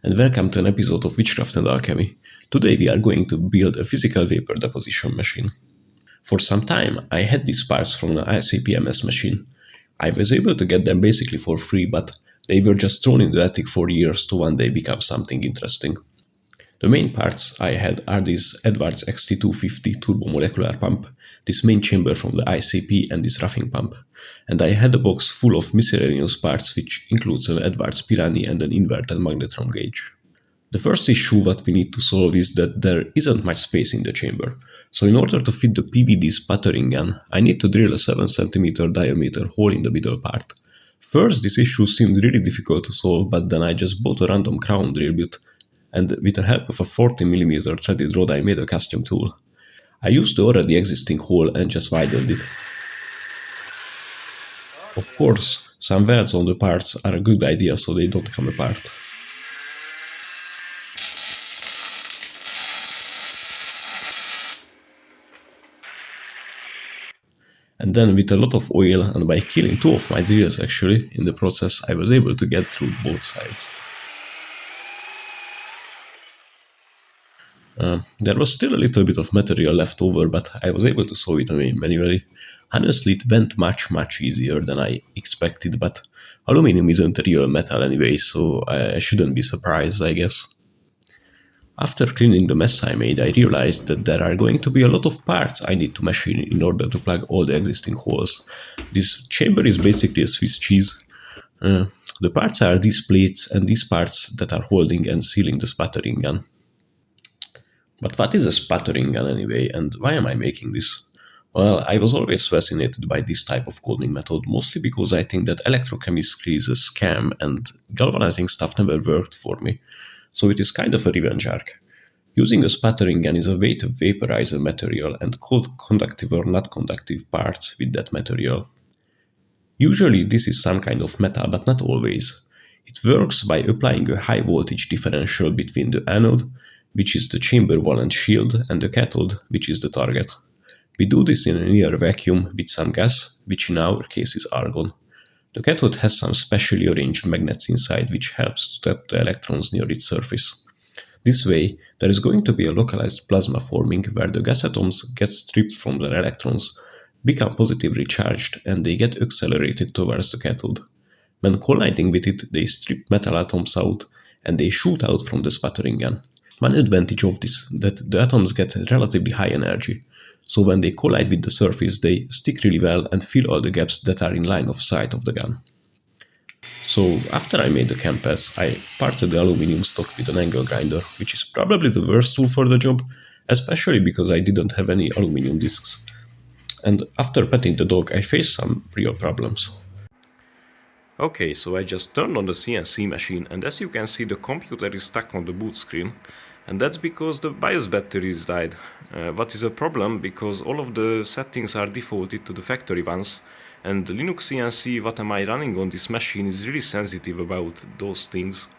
and welcome to an episode of Witchcraft and Alchemy. Today we are going to build a physical vapor deposition machine. For some time I had these parts from an ICP-MS machine. I was able to get them basically for free, but they were just thrown in the attic for years to one day become something interesting. The main parts I had are this Edwards XT250 turbomolecular pump, this main chamber from the ICP and this roughing pump. And I had a box full of miscellaneous parts which includes an Edwards Pirani and an inverted magnetron gauge. The first issue what we need to solve is that there isn't much space in the chamber. So in order to fit the PVD sputtering gun, I need to drill a 7 cm diameter hole in the middle part. First this issue seemed really difficult to solve, but then I just bought a random crown drill bit, and with the help of a 40 mm threaded rod I made a custom tool. I used the already existing hole and just widened it. Of course, some welds on the parts are a good idea so they don't come apart. And then with a lot of oil and by killing 2 of my drills actually in the process, I was able to get through both sides. There was still a little bit of material left over, but I was able to sew it away manually. Honestly, it went much easier than I expected, but aluminum isn't a real metal anyway, so I shouldn't be surprised, I guess. After cleaning the mess I made, I realized that there are going to be a lot of parts I need to machine in order to plug all the existing holes. This chamber is basically a Swiss cheese. The parts are these plates and these parts that are holding and sealing the sputtering gun. But what is a sputtering gun anyway, and why am I making this? Well, I was always fascinated by this type of coding method, mostly because I think that electrochemistry is a scam and galvanizing stuff never worked for me, so it is kind of a revenge arc. Using a sputtering gun is a way to vaporize a material and coat conductive or not conductive parts with that material. Usually this is some kind of metal, but not always. It works by applying a high voltage differential between the anode, which is the chamber wall and shield, and the cathode, which is the target. We do this in a near vacuum with some gas, which in our case is argon. The cathode has some specially arranged magnets inside which helps to trap the electrons near its surface. This way, there is going to be a localized plasma forming where the gas atoms get stripped from their electrons, become positively charged, and they get accelerated towards the cathode. When colliding with it, they strip metal atoms out, and they shoot out from the sputtering gun. One advantage of this is that the atoms get relatively high energy, so when they collide with the surface they stick really well and fill all the gaps that are in line of sight of the gun. So after I made the cam pads, I parted the aluminum stock with an angle grinder, which is probably the worst tool for the job, especially because I didn't have any aluminum discs. And after petting the dog I faced some real problems. Okay, so I just turned on the CNC machine, and as you can see the computer is stuck on the boot screen, and that's because the BIOS batteries died. What is a problem because all of the settings are defaulted to the factory ones, and the Linux CNC what am I running on this machine is really sensitive about those things.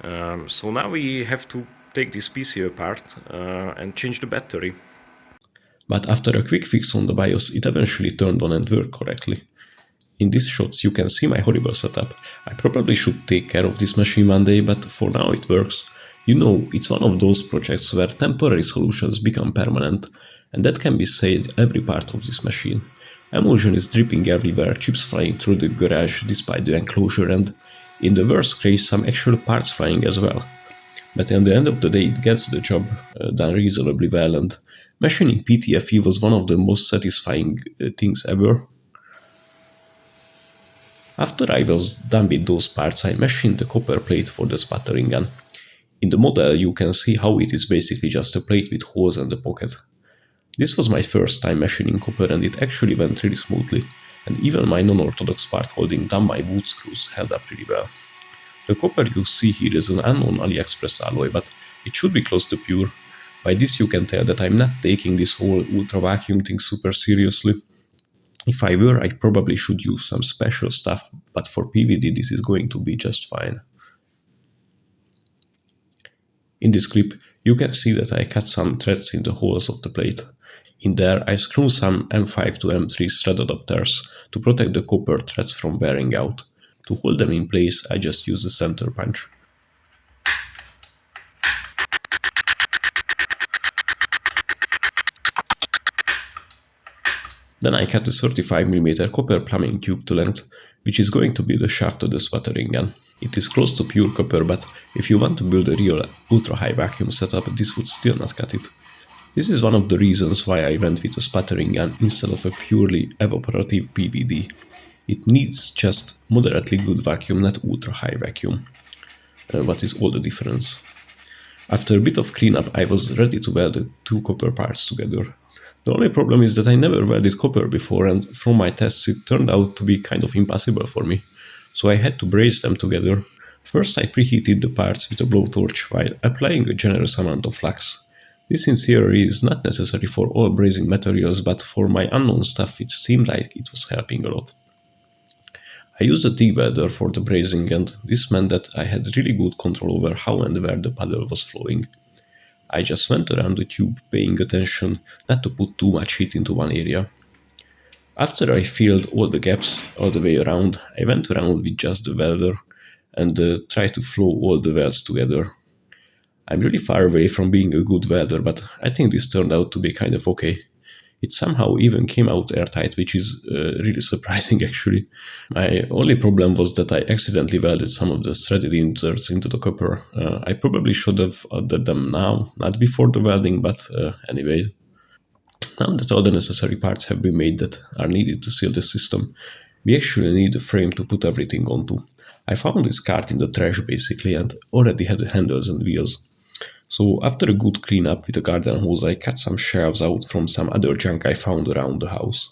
So now we have to take this PC apart and change the battery. But after a quick fix on the BIOS, it eventually turned on and worked correctly. In these shots you can see my horrible setup. I probably should take care of this machine one day, but for now it works. You know, it's one of those projects where temporary solutions become permanent, and that can be said every part of this machine. Emulsion is dripping everywhere, chips flying through the garage despite the enclosure, and in the worst case some actual parts flying as well. But at the end of the day it gets the job done reasonably well, and machining PTFE was one of the most satisfying things ever. After I was done with those parts, I machined the copper plate for the sputtering gun. In the model you can see how it is basically just a plate with holes and a pocket. This was my first time machining copper and it actually went really smoothly, and even my non-orthodox part holding down my wood screws held up pretty well. The copper you see here is an unknown AliExpress alloy, but it should be close to pure. By this you can tell that I'm not taking this whole ultra vacuum thing super seriously. If I were, I probably should use some special stuff, but for PVD this is going to be just fine. In this clip, you can see that I cut some threads in the holes of the plate. In there, I screw some M5 to M3 thread adapters to protect the copper threads from wearing out. To hold them in place, I just use the center punch. Then I cut a 35 mm copper plumbing tube to length, which is going to be the shaft of the sputtering gun. It is close to pure copper, but if you want to build a real ultra-high vacuum setup, this would still not cut it. This is one of the reasons why I went with a sputtering gun instead of a purely evaporative PVD. It needs just moderately good vacuum, not ultra-high vacuum. What is all the difference? After a bit of cleanup, I was ready to weld the two copper parts together. The only problem is that I never welded copper before, and from my tests it turned out to be kind of impossible for me. So I had to braze them together. First I preheated the parts with a blowtorch while applying a generous amount of flux. This in theory is not necessary for all brazing materials, but for my unknown stuff it seemed like it was helping a lot. I used a TIG welder for the brazing, and this meant that I had really good control over how and where the puddle was flowing. I just went around the tube paying attention not to put too much heat into one area. After I filled all the gaps all the way around, I went around with just the welder and tried to flow all the welds together. I'm really far away from being a good welder, but I think this turned out to be kind of okay. It somehow even came out airtight, which is really surprising actually. My only problem was that I accidentally welded some of the threaded inserts into the copper. I probably should have added them now, not before the welding, but anyways. Now that all the necessary parts have been made that are needed to seal the system, we actually need a frame to put everything onto. I found this cart in the trash basically and already had the handles and wheels. So after a good cleanup with a garden hose, I cut some shelves out from some other junk I found around the house.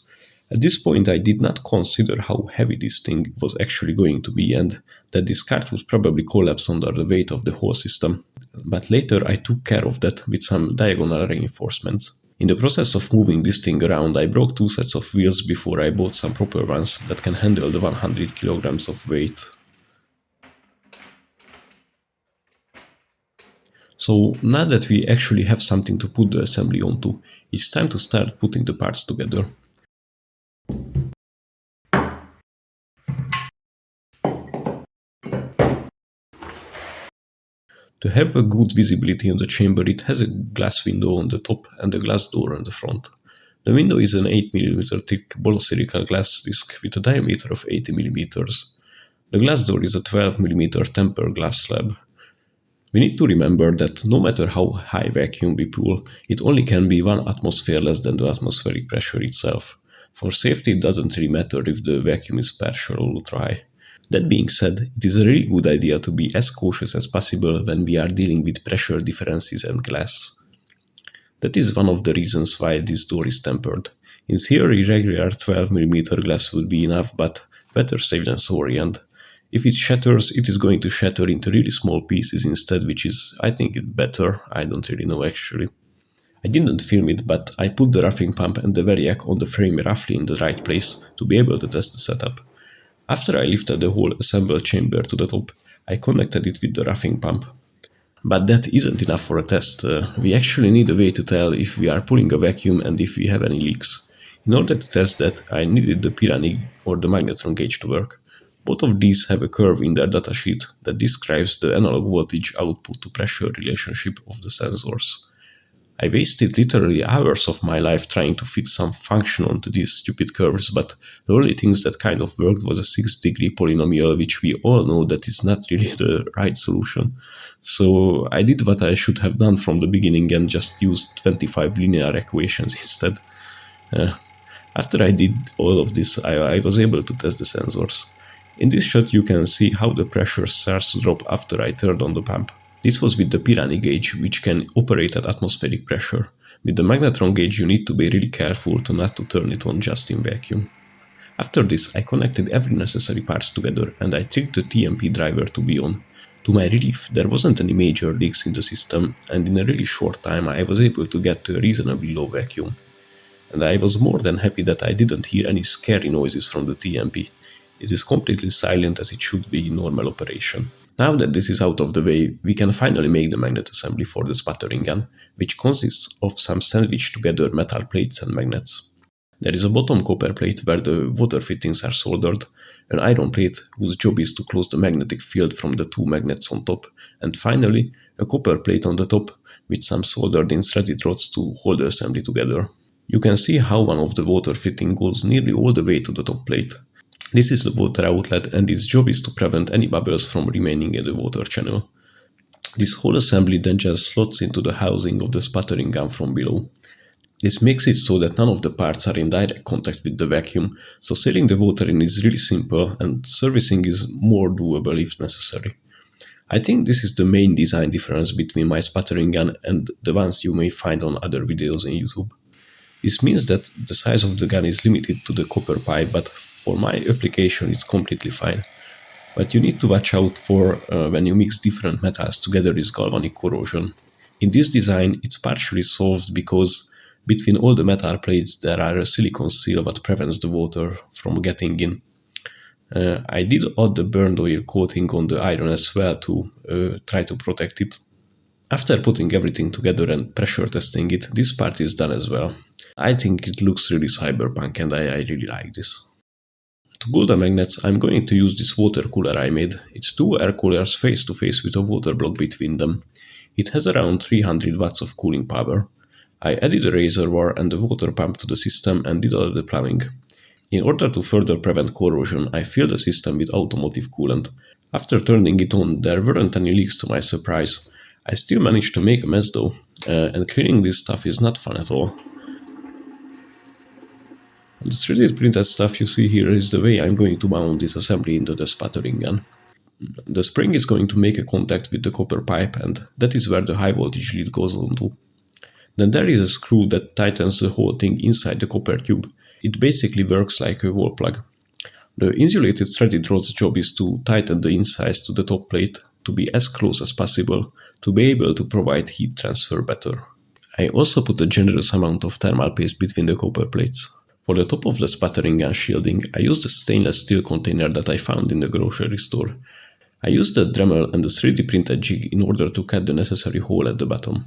At this point I did not consider how heavy this thing was actually going to be and that this cart would probably collapse under the weight of the whole system. But later I took care of that with some diagonal reinforcements. In the process of moving this thing around, I broke two sets of wheels before I bought some proper ones that can handle the 100 kilograms of weight. So now that we actually have something to put the assembly onto, it's time to start putting the parts together. To have a good visibility on the chamber, it has a glass window on the top and a glass door on the front. The window is an 8mm thick borosilicate glass disc with a diameter of 80mm. The glass door is a 12mm tempered glass slab. We need to remember that no matter how high vacuum we pull, it only can be 1 atmosphere less than the atmospheric pressure itself. For safety, it doesn't really matter if the vacuum is partial or ultra high. That being said, it is a really good idea to be as cautious as possible when we are dealing with pressure differences and glass. That is one of the reasons why this door is tempered. In theory, regular 12mm glass would be enough, but better safe than sorry, and if it shatters, it is going to shatter into really small pieces instead, which is, I think, better. I don't really know actually. I didn't film it, but I put the roughing pump and the variac on the frame roughly in the right place to be able to test the setup. After I lifted the whole assembled chamber to the top, I connected it with the roughing pump. But that isn't enough for a test. We actually need a way to tell if we are pulling a vacuum and if we have any leaks. In order to test that, I needed the Pirani or the magnetron gauge to work. Both of these have a curve in their datasheet that describes the analog voltage output to pressure relationship of the sensors. I wasted literally hours of my life trying to fit some function onto these stupid curves, but the only things that kind of worked was a 6-degree polynomial, which we all know that is not really the right solution. So I did what I should have done from the beginning and just used 25 linear equations instead. After I did all of this, I was able to test the sensors. In this shot you can see how the pressure starts to drop after I turned on the pump. This was with the Pirani gauge, which can operate at atmospheric pressure. With the magnetron gauge you need to be really careful not to turn it on just in vacuum. After this I connected every necessary parts together and I tricked the TMP driver to be on. To my relief, there wasn't any major leaks in the system, and in a really short time I was able to get to a reasonably low vacuum. And I was more than happy that I didn't hear any scary noises from the TMP. It is completely silent as it should be in normal operation. Now that this is out of the way, we can finally make the magnet assembly for the sputtering gun, which consists of some sandwiched together metal plates and magnets. There is a bottom copper plate where the water fittings are soldered, an iron plate whose job is to close the magnetic field from the two magnets on top, and finally a copper plate on the top with some soldered in threaded rods to hold the assembly together. You can see how one of the water fitting goes nearly all the way to the top plate. This is the water outlet and its job is to prevent any bubbles from remaining in the water channel. This whole assembly then just slots into the housing of the sputtering gun from below. This makes it so that none of the parts are in direct contact with the vacuum, so sealing the water in is really simple and servicing is more doable if necessary. I think this is the main design difference between my sputtering gun and the ones you may find on other videos on YouTube. This means that the size of the gun is limited to the copper pipe, but for my application it's completely fine. What you need to watch out for when you mix different metals together is galvanic corrosion. In this design, it's partially solved because between all the metal plates there are a silicone seal that prevents the water from getting in. I did add the burned oil coating on the iron as well to try to protect it. After putting everything together and pressure testing it, this part is done as well. I think it looks really cyberpunk and I really like this. To cool the magnets, I'm going to use this water cooler I made. It's two air coolers face to face with a water block between them. It has around 300 watts of cooling power. I added a reservoir and a water pump to the system and did all the plumbing. In order to further prevent corrosion, I filled the system with automotive coolant. After turning it on, there weren't any leaks to my surprise. I still managed to make a mess though, and cleaning this stuff is not fun at all. The 3D printed stuff you see here is the way I'm going to mount this assembly into the sputtering gun. The spring is going to make a contact with the copper pipe and that is where the high voltage lead goes onto. Then there is a screw that tightens the whole thing inside the copper tube. It basically works like a wall plug. The insulated threaded rod's job is to tighten the insides to the top plate to be as close as possible to be able to provide heat transfer better. I also put a generous amount of thermal paste between the copper plates. For the top of the sputtering gun shielding, I used a stainless steel container that I found in the grocery store. I used the Dremel and the 3D printed jig in order to cut the necessary hole at the bottom.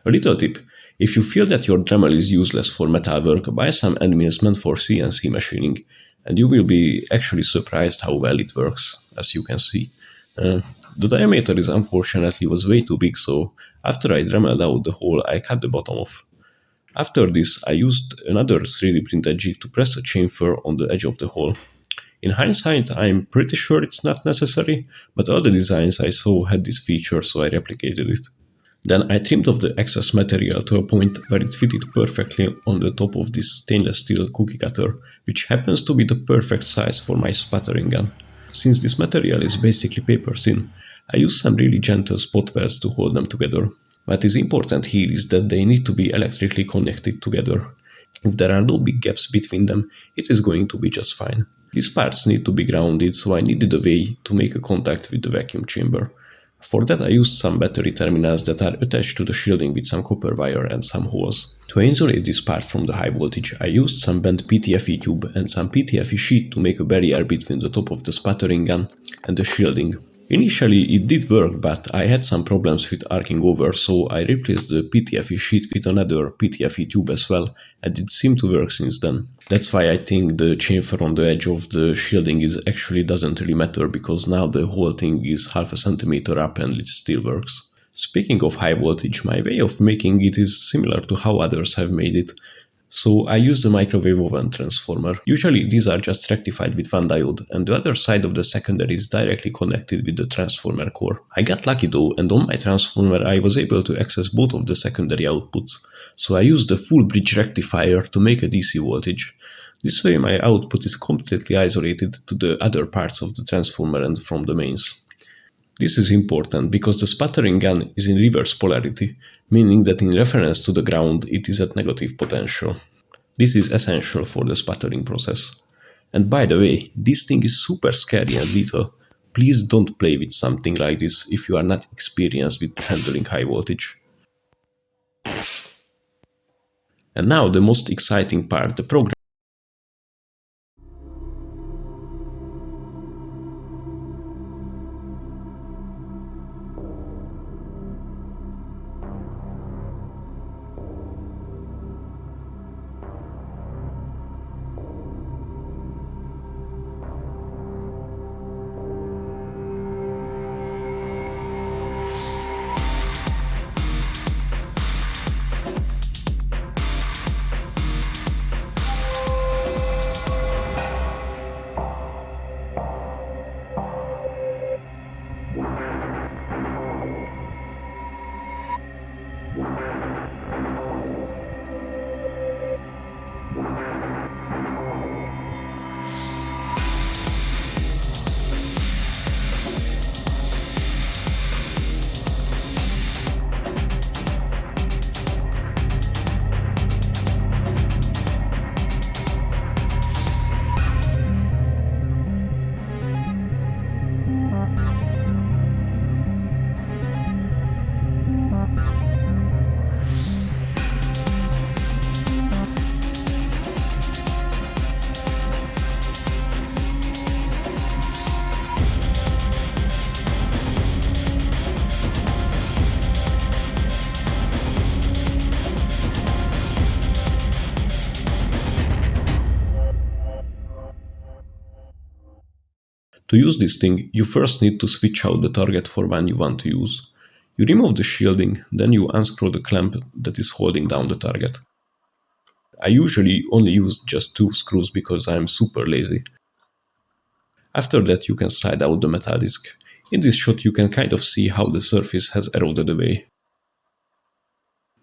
A little tip: if you feel that your Dremel is useless for metal work, buy some end mills meant for CNC machining, and you will be actually surprised how well it works, as you can see. The diameter is unfortunately was way too big, so after I Dremeled out the hole, I cut the bottom off. After this, I used another 3D printed jig to press a chamfer on the edge of the hole. In hindsight, I'm pretty sure it's not necessary, but all the designs I saw had this feature, so I replicated it. Then I trimmed off the excess material to a point where it fitted perfectly on the top of this stainless steel cookie cutter, which happens to be the perfect size for my sputtering gun. Since this material is basically paper thin, I used some really gentle spot welds to hold them together. What is important here is that they need to be electrically connected together. If there are no big gaps between them, it is going to be just fine. These parts need to be grounded, so I needed a way to make a contact with the vacuum chamber. For that I used some battery terminals that are attached to the shielding with some copper wire and some holes. To insulate this part from the high voltage, I used some bent PTFE tube and some PTFE sheet to make a barrier between the top of the sputtering gun and the shielding. Initially it did work, but I had some problems with arcing over, so I replaced the PTFE sheet with another PTFE tube as well, and it seemed to work since then. That's why I think the chamfer on the edge of the shielding is actually doesn't really matter, because now the whole thing is half a centimeter up and it still works. Speaking of high voltage, my way of making it is similar to how others have made it. So I use the microwave oven transformer. Usually these are just rectified with one diode, and the other side of the secondary is directly connected with the transformer core. I got lucky though, and on my transformer I was able to access both of the secondary outputs, so I used the full bridge rectifier to make a DC voltage. This way my output is completely isolated to the other parts of the transformer and from the mains. This is important because the sputtering gun is in reverse polarity, meaning that in reference to the ground it is at negative potential. This is essential for the sputtering process. And by the way, this thing is super scary and lethal. Please don't play with something like this if you are not experienced with handling high voltage. And now the most exciting part, the program. To use this thing, you first need to switch out the target for one you want to use. You remove the shielding, then you unscrew the clamp that is holding down the target. I usually only use just 2 screws because I'm super lazy. After that you can slide out the metal disc. In this shot you can kind of see how the surface has eroded away.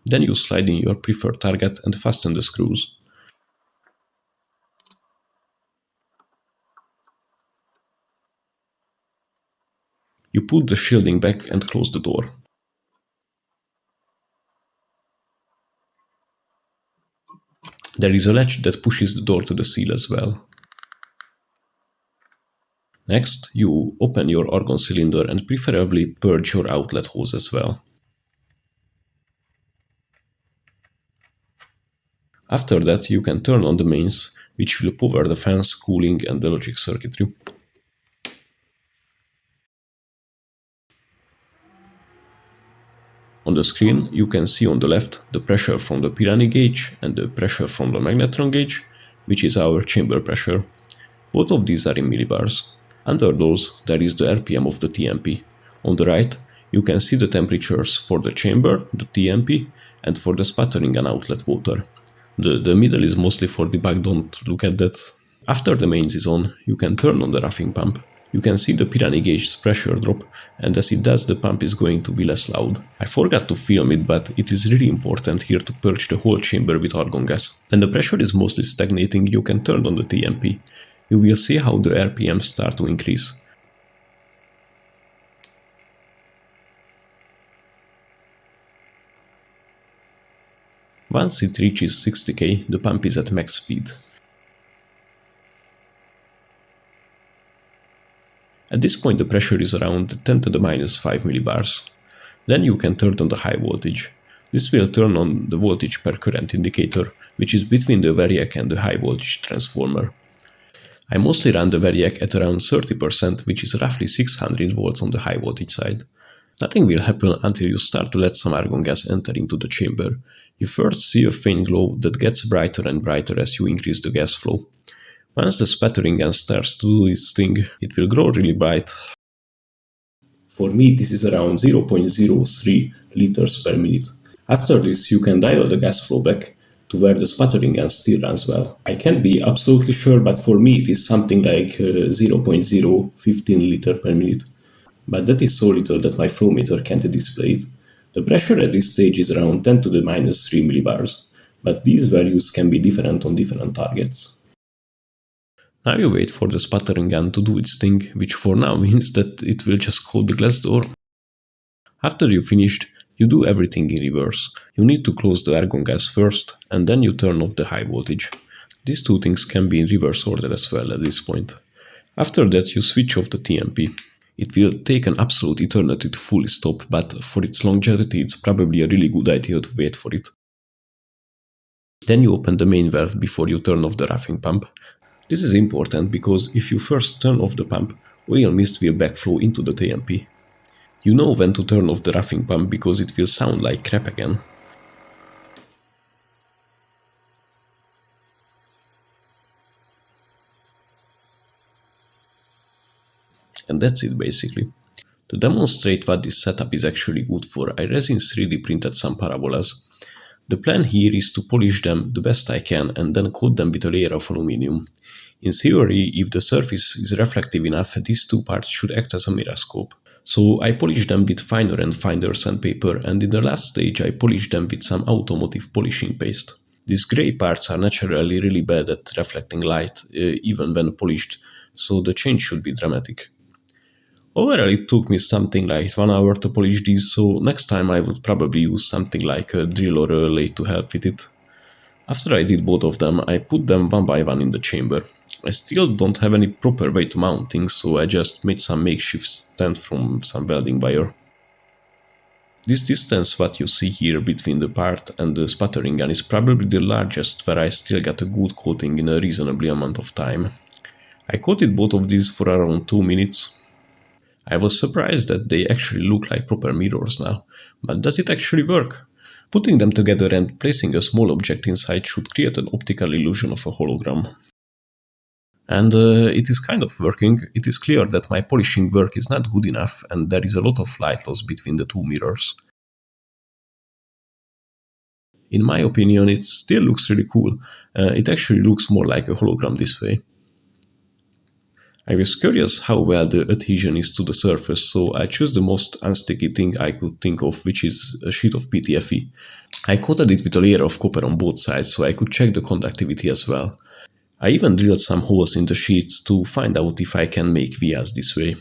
Then you slide in your preferred target and fasten the screws. You put the shielding back and close the door. There is a latch that pushes the door to the seal as well. Next, you open your argon cylinder and preferably purge your outlet hose as well. After that, you can turn on the mains, which will power the fans, cooling and the logic circuitry. On the screen, you can see on the left the pressure from the Pirani gauge and the pressure from the magnetron gauge, which is our chamber pressure. Both of these are in millibars. Under those, there is the RPM of the TMP. On the right, you can see the temperatures for the chamber, the TMP, and for the sputtering and outlet water. The middle is mostly for debug, don't look at that. After the mains is on, you can turn on the roughing pump. You can see the Pirani gauge's pressure drop, and as it does, the pump is going to be less loud. I forgot to film it, but it is really important here to purge the whole chamber with argon gas. When the pressure is mostly stagnating, you can turn on the TMP. You will see how the RPM start to increase. Once it reaches 60k, the pump is at max speed. At this point the pressure is around 10 to the minus 5 millibars. Then you can turn on the high voltage. This will turn on the voltage per current indicator, which is between the variac and the high voltage transformer. I mostly run the variac at around 30%, which is roughly 600 volts on the high voltage side. Nothing will happen until you start to let some argon gas enter into the chamber. You first see a faint glow that gets brighter and brighter as you increase the gas flow. Once the sputtering gun starts to do its thing, it will grow really bright. For me, this is around 0.03 liters per minute. After this, you can dial the gas flow back to where the sputtering gun still runs well. I can't be absolutely sure, but for me it is something like 0.015 liter per minute. But that is so little that my flow meter can't display it. The pressure at this stage is around 10 to the minus 3 millibars, but these values can be different on different targets. Now you wait for the sputtering gun to do its thing, which for now means that it will just coat the glass door. After you finished, you do everything in reverse. You need to close the argon gas first, and then you turn off the high voltage. These two things can be in reverse order as well at this point. After that you switch off the TMP. It will take an absolute eternity to fully stop, but for its longevity it's probably a really good idea to wait for it. Then you open the main valve before you turn off the roughing pump. This is important because if you first turn off the pump, oil mist will backflow into the TMP. You know when to turn off the roughing pump because it will sound like crap again. And that's it basically. To demonstrate what this setup is actually good for, I resin 3D printed some parabolas. The plan here is to polish them the best I can and then coat them with a layer of aluminum. In theory, if the surface is reflective enough, these two parts should act as a mirroscope. So I polish them with finer and finer sandpaper, and in the last stage I polish them with some automotive polishing paste. These grey parts are naturally really bad at reflecting light, even when polished, so the change should be dramatic. Overall it took me something like 1 hour to polish these, so next time I would probably use something like a drill or a lathe to help with it. After I did both of them, I put them one by one in the chamber. I still don't have any proper way to mount things, so I just made some makeshift stand from some welding wire. This distance what you see here between the part and the sputtering gun is probably the largest where I still got a good coating in a reasonably amount of time. I coated both of these for around 2 minutes. I was surprised that they actually look like proper mirrors now, but does it actually work? Putting them together and placing a small object inside should create an optical illusion of a hologram. And it is kind of working. It is clear that my polishing work is not good enough, and there is a lot of light loss between the two mirrors. In my opinion, it still looks really cool. It actually looks more like a hologram this way. I was curious how well the adhesion is to the surface, so I chose the most unsticky thing I could think of, which is a sheet of PTFE. I coated it with a layer of copper on both sides so I could check the conductivity as well. I even drilled some holes in the sheets to find out if I can make vias this way.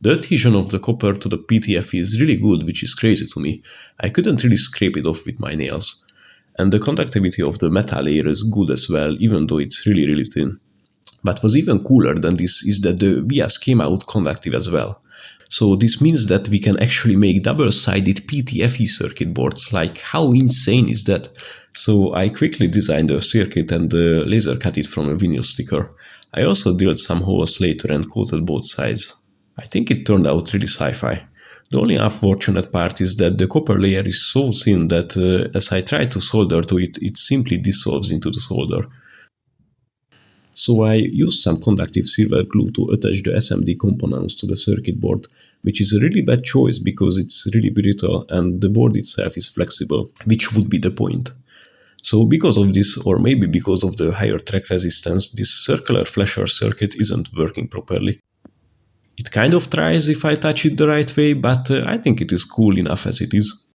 The adhesion of the copper to the PTFE is really good, which is crazy to me. I couldn't really scrape it off with my nails. And the conductivity of the metal layer is good as well, even though it's really thin. But what's even cooler than this is that the vias came out conductive as well. So this means that we can actually make double-sided PTFE circuit boards. Like, how insane is that? So I quickly designed a circuit and laser cut it from a vinyl sticker. I also drilled some holes later and coated both sides. I think it turned out really sci-fi. The only unfortunate part is that the copper layer is so thin that as I try to solder to it, it simply dissolves into the solder. So I used some conductive silver glue to attach the SMD components to the circuit board, which is a really bad choice because it's really brittle and the board itself is flexible, which would be the point. So because of this, or maybe because of the higher track resistance, this circular flasher circuit isn't working properly. It kind of tries if I touch it the right way, but I think it is cool enough as it is.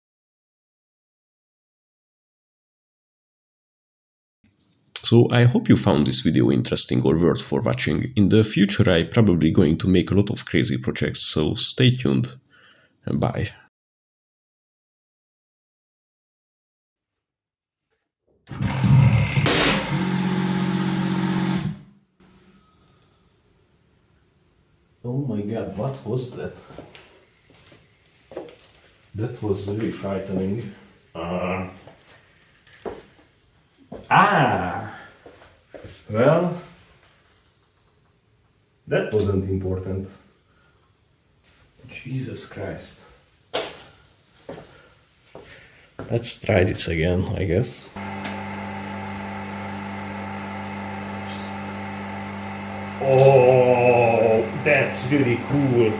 So I hope you found this video interesting or worth for watching. In the future I probably going to make a lot of crazy projects, so stay tuned and bye. Oh my god, what was that? That was really frightening. Uh, well, that wasn't important. Jesus Christ. Let's try this again, I guess. Oh, that's really cool.